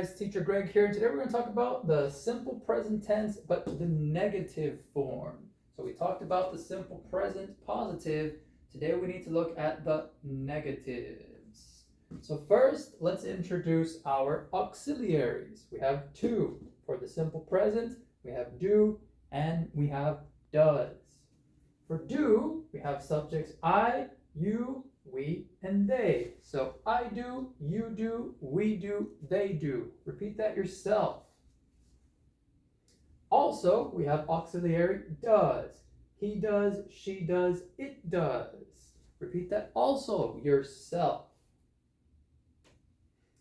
guys, Teacher Greg here. Today we're going to talk about the simple present tense, but the negative form. So we talked about the simple present positive. Today we need to look at the negatives. So first, let's introduce our auxiliaries. We have two. For the simple present, we have do and we have does. For do, we have subjects I, you, we, and they. So I do, you do, we do, they do. Repeat that yourself. Also, we have auxiliary does. He does, she does, it does. Repeat that also yourself.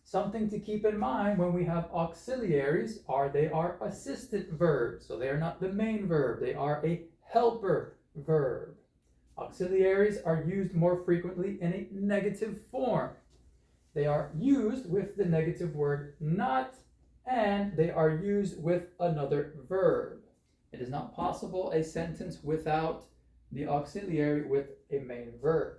Something to keep in mind when we have auxiliaries are they are assistant verbs. So they are not the main verb. They are a helper verb. Auxiliaries are used more frequently in a negative form. They are used with the negative word not, and they are used with another verb. It is not possible a sentence without the auxiliary with a main verb.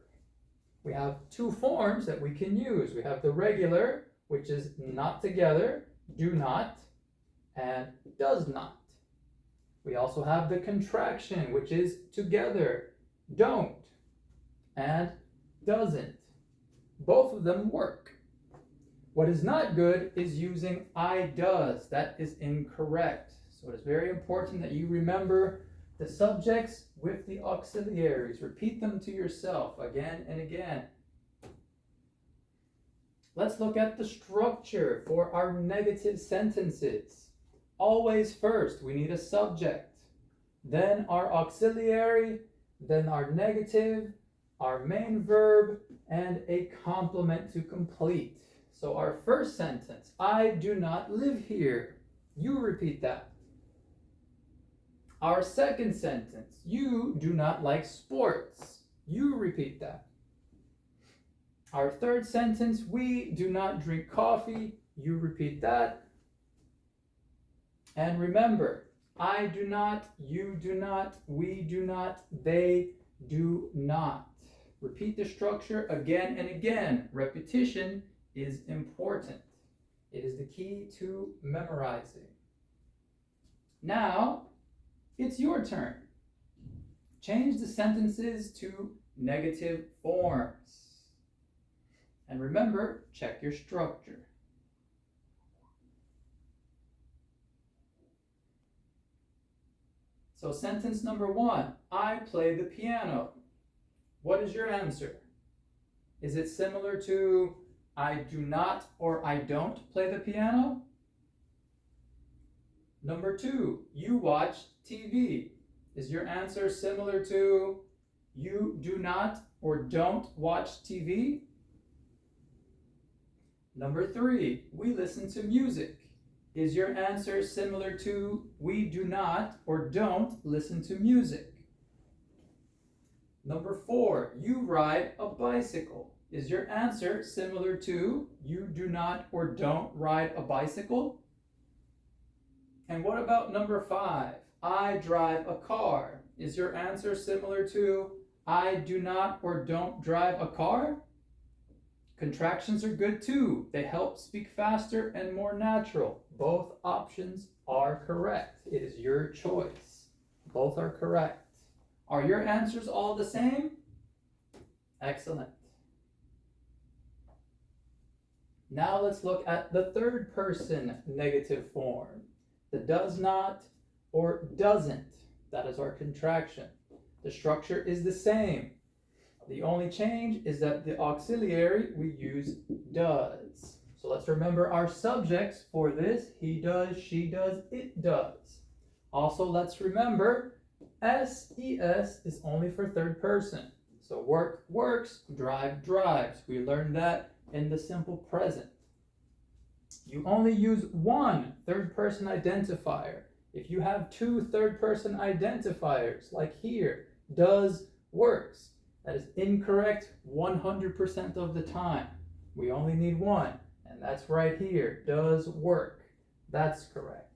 We have two forms that we can use. We have the regular, which is not together, do not, and does not. We also have the contraction, which is together, don't, and doesn't. Both of them work. What is not good is using I does. That is incorrect. So it is very important that you remember the subjects with the auxiliaries. Repeat them to yourself again and again. Let's look at the structure for our negative sentences. Always first, we need a subject, then our auxiliary, then our negative, our main verb, and a complement to complete. So our first sentence, I do not live here. You repeat that. Our second sentence, you do not like sports. You repeat that. Our third sentence, we do not drink coffee. You repeat that. And remember, I do not, you do not, we do not, they do not. Repeat the structure again and again. Repetition is important. It is the key to memorizing. Now, it's your turn. Change the sentences to negative forms. And remember, check your structure. So sentence number one, I play the piano. What is your answer? Is it similar to I do not or I don't play the piano? Number two, you watch TV. Is your answer similar to you do not or don't watch TV? Number three, we listen to music. Is your answer similar to we do not or don't listen to music? Number four, you ride a bicycle. Is your answer similar to you do not or don't ride a bicycle? And what about number five, I drive a car. Is your answer similar to I do not or don't drive a car? Contractions are good too. They help speak faster and more natural. Both options are correct. It is your choice. Both are correct. Are your answers all the same? Excellent. Now let's look at the third person negative form. The does not or doesn't. That is our contraction. The structure is the same. The only change is that the auxiliary we use does. So let's remember our subjects for this. He does, she does, it does. Also, let's remember SES is only for third person. So work, works, drive, drives. We learned that in the simple present. You only use one third person identifier. If you have two third person identifiers, like here, does, works, that is incorrect 100% of the time. We only need one, and that's right here, does work. That's correct.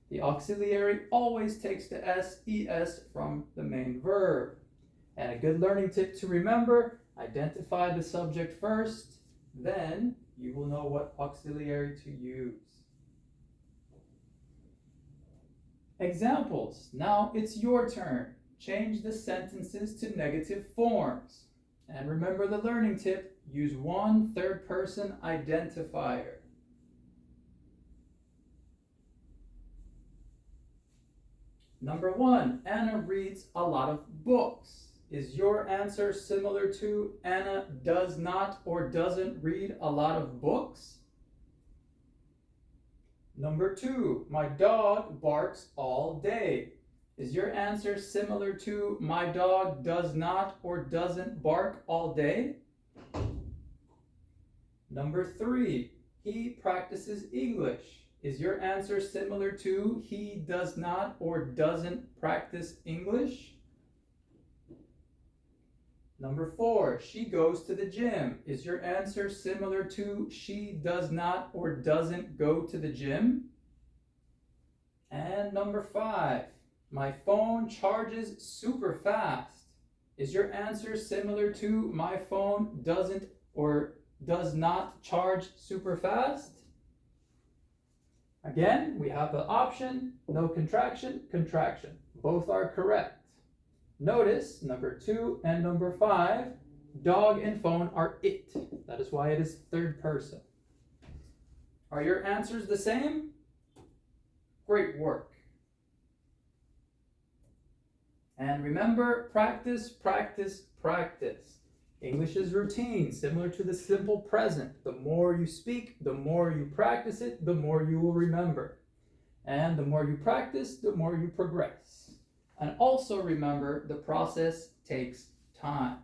The auxiliary always takes the SES from the main verb. And a good learning tip to remember, identify the subject first, then you will know what auxiliary to use. Examples. Now it's your turn. Change the sentences to negative forms. And remember the learning tip, use one third-person identifier. Number 1, Anna reads a lot of books. Is your answer similar to Anna does not or doesn't read a lot of books? Number 2, my dog barks all day. Is your answer similar to my dog does not or doesn't bark all day? Number 3, he practices English. Is your answer similar to he does not or doesn't practice English? Number 4, she goes to the gym. Is your answer similar to she does not or doesn't go to the gym? And number 5, my phone charges super fast. Is your answer similar to my phone doesn't or does not charge super fast? Again, we have the option, no contraction, contraction. Both are correct. Notice number 2 and number 5, dog and phone are it. That is why it is third person. Are your answers the same? Great work. And remember, practice, practice, practice. English is routine, similar to the simple present. The more you speak, the more you practice it, the more you will remember. And the more you practice, the more you progress. And also remember, the process takes time.